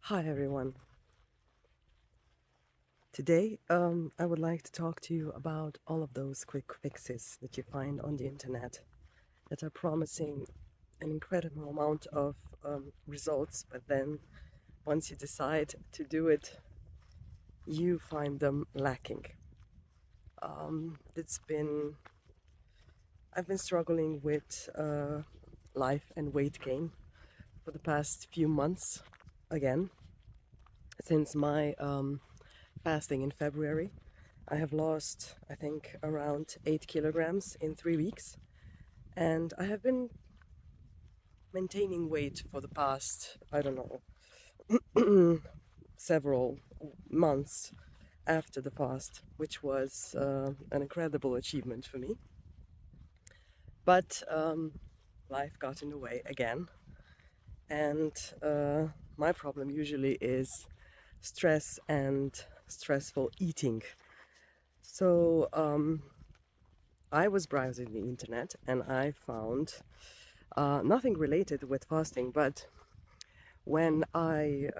Hi everyone. Today, I would like to talk to you about all of those quick fixes that you find on the internet that are promising an incredible amount of results, but then once you decide to do it, you find them lacking. It's been I've been struggling with life and weight gain for the past few months again since my fasting in February. I have lost, I think, around 8 kilograms in 3 weeks, and I have been maintaining weight for the past, I don't know, several months after the fast, which was an incredible achievement for me. But life got in the way again, and my problem usually is stress and stressful eating. So I was browsing the internet and I found nothing related with fasting, but when I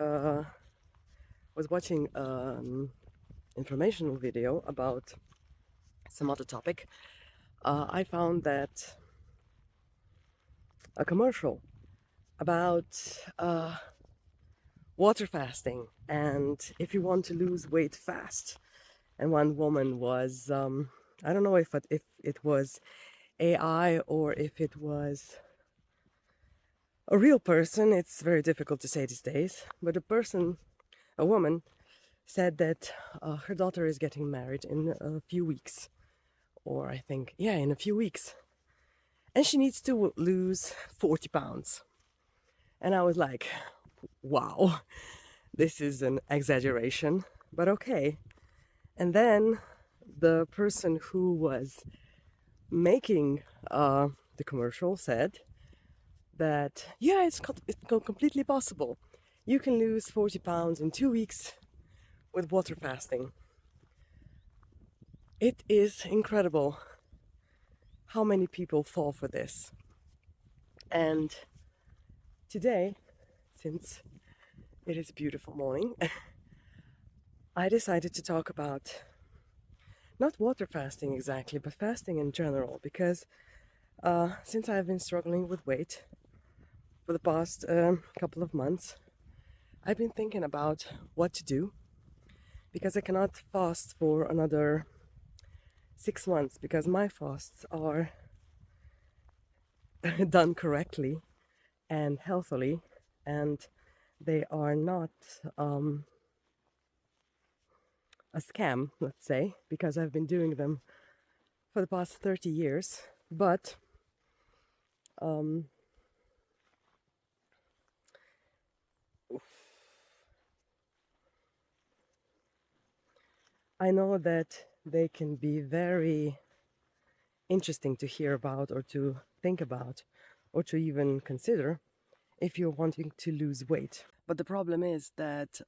was watching an informational video about some other topic, I found that a commercial about water fasting and if you want to lose weight fast. And one woman was, I don't know if it was AI or if it was a real person. It's very difficult to say these days, but a woman, said that her daughter is getting married in a few weeks, or I think, yeah, in a few weeks, and she needs to lose 40 pounds. And I was like, wow, this is an exaggeration, but okay. And then the person who was making the commercial said that, yeah, it's completely possible. You can lose 40 pounds in 2 weeks with water fasting. It is incredible how many people fall for this. And today, since it is a beautiful morning, I decided to talk about not water fasting exactly, but fasting in general, because since I've been struggling with weight for the past couple of months, I've been thinking about what to do because I cannot fast for another 6 months because my fasts are done correctly and healthily, and they are not a scam, let's say, because I've been doing them for the past 30 years. But um, I know that they can be very interesting to hear about or to think about or to even consider if you're wanting to lose weight. But the problem is that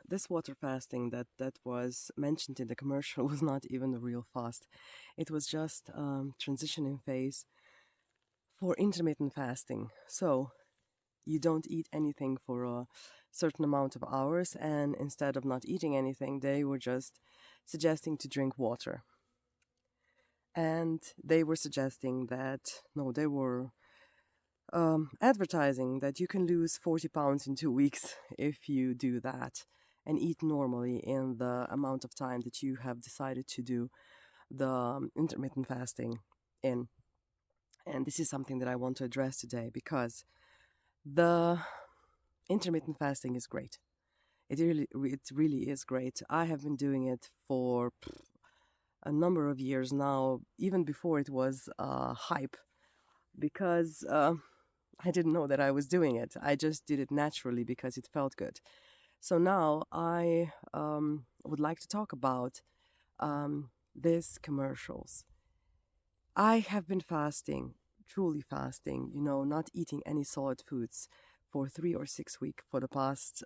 this water fasting that was mentioned in the commercial was not even a real fast. It was just transitioning phase for intermittent fasting. So you don't eat anything for a certain amount of hours, and instead of not eating anything, they were just suggesting to drink water. And they were suggesting that, no, they were advertising that you can lose 40 pounds in 2 weeks if you do that and eat normally in the amount of time that you have decided to do the intermittent fasting in. And this is something that I want to address today because the intermittent fasting is great. It really is great. I have been doing it for a number of years now, even before it was hype, because I didn't know that I was doing it. I just did it naturally because it felt good. So now I would like to talk about these commercials. I have been fasting, truly fasting, not eating any solid foods for 3 or 6 weeks for the past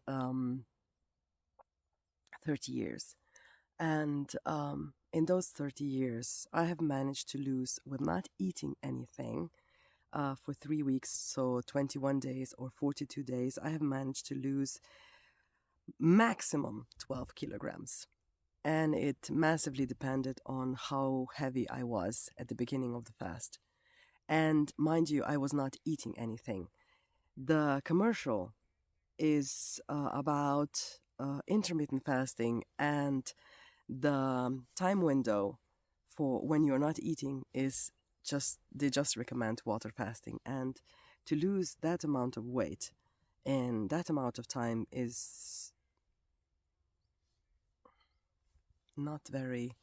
30 years. And in those 30 years, I have managed to lose, with not eating anything, for 3 weeks, so 21 days or 42 days, I have managed to lose maximum 12 kilograms. And it massively depended on how heavy I was at the beginning of the fast. And mind you, I was not eating anything. The commercial is about intermittent fasting, and the time window for when you're not eating is just, they just recommend water fasting. And to lose that amount of weight in that amount of time is not very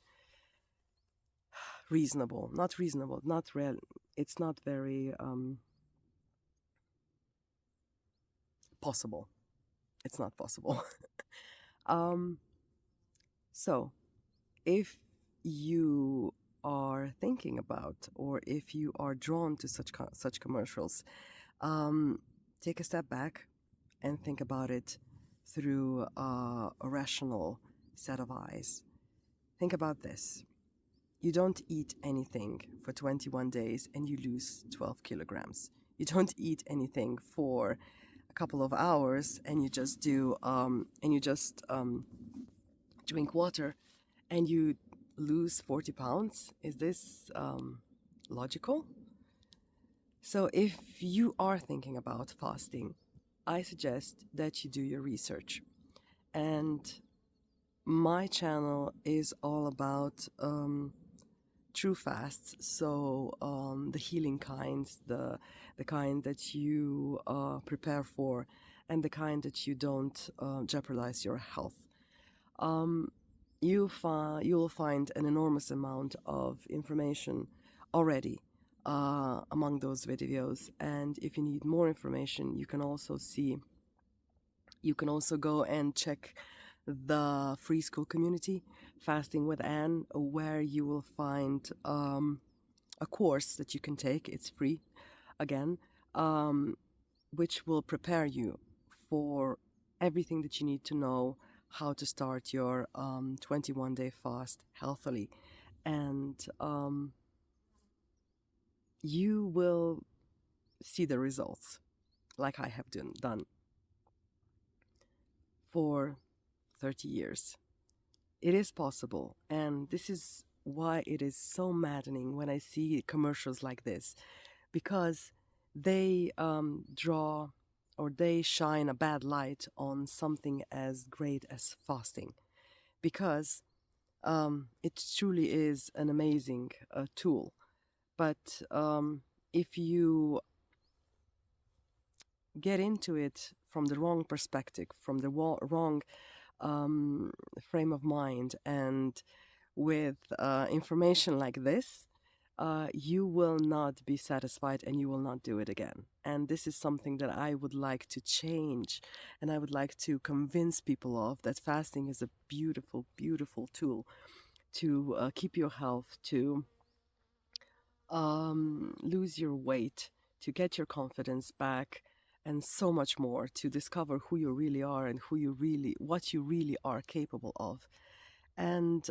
reasonable, not real. It's not very possible. It's not possible. um, so, if you are thinking about, or if you are drawn to such commercials, um, take a step back and think about it through a rational set of eyes. Think about this. You don't eat anything for 21 days and you lose 12 kilograms. You don't eat anything for a couple of hours and you just drink water and you lose 40 pounds. Is this logical? So if you are thinking about fasting, I suggest that you do your research. And my channel is all about true fasts, so the healing kinds, the kind that you prepare for, and the kind that you don't jeopardize your health. You'll find an enormous amount of information already among those videos, and if you need more information, you can also go and check the free school community, Fasting with Anne, where you will find a course that you can take. It's free, again, which will prepare you for everything that you need to know how to start your 21-day fast healthily. And you will see the results like I have done for 30 years. It is possible, and this is why it is so maddening when I see commercials like this, because they draw or they shine a bad light on something as great as fasting, because it truly is an amazing tool. But if you get into it from the wrong perspective, from the wrong frame of mind, and with information like this, you will not be satisfied and you will not do it again. And this is something that I would like to change, and I would like to convince people of, that fasting is a beautiful, beautiful tool to keep your health, to lose your weight, to get your confidence back, and so much more, to discover who you really are and what you really are capable of. And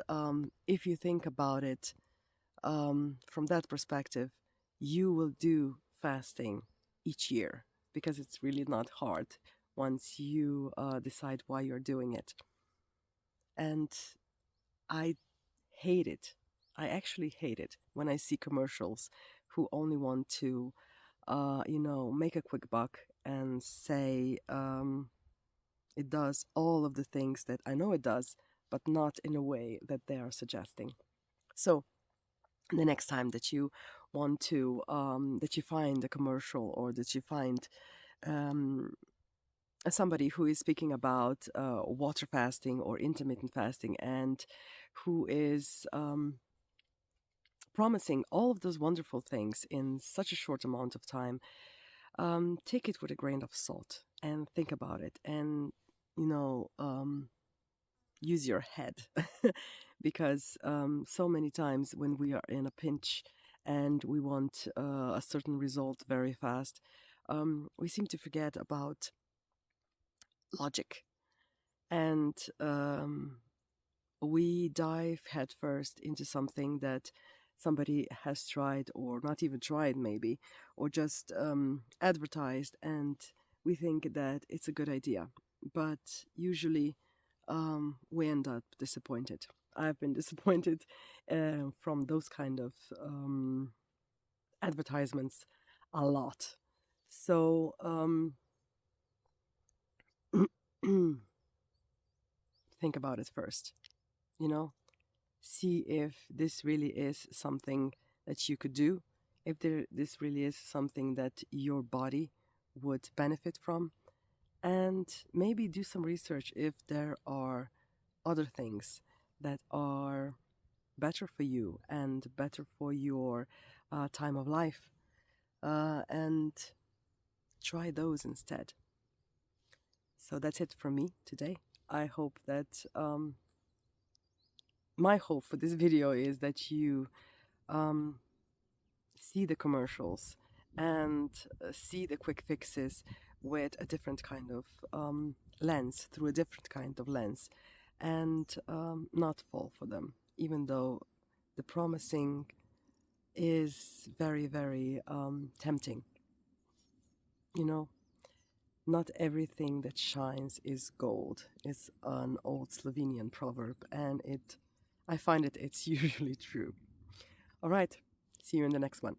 if you think about it from that perspective, you will do fasting each year, because it's really not hard once you decide why you're doing it. And I hate it. I actually hate it when I see commercials who only want to, make a quick buck and say it does all of the things that I know it does, but not in a way that they are suggesting. So the next time that you want to, that you find a commercial, or that you find um, somebody who is speaking about water fasting or intermittent fasting, and who is promising all of those wonderful things in such a short amount of time, take it with a grain of salt and think about it, and you know use your head. Because so many times when we are in a pinch and we want a certain result very fast, we seem to forget about logic, and we dive headfirst into something that somebody has tried, or not even tried maybe, or just advertised, and we think that it's a good idea. but usually we end up disappointed. I've been disappointed from those kind of advertisements a lot. So think about it first, you know, see if this really is something that you could do, if this really is something that your body would benefit from, and maybe do some research if there are other things that are better for you and better for your time of life, and try those instead. So that's it from me today. I hope that my hope for this video is that you see the commercials and see the quick fixes with a different kind of lens, through a different kind of lens, and not fall for them, even though the promising is very, very tempting. You know, not everything that shines is gold. It's an old Slovenian proverb, and I find it's usually true. All right, see you in the next one.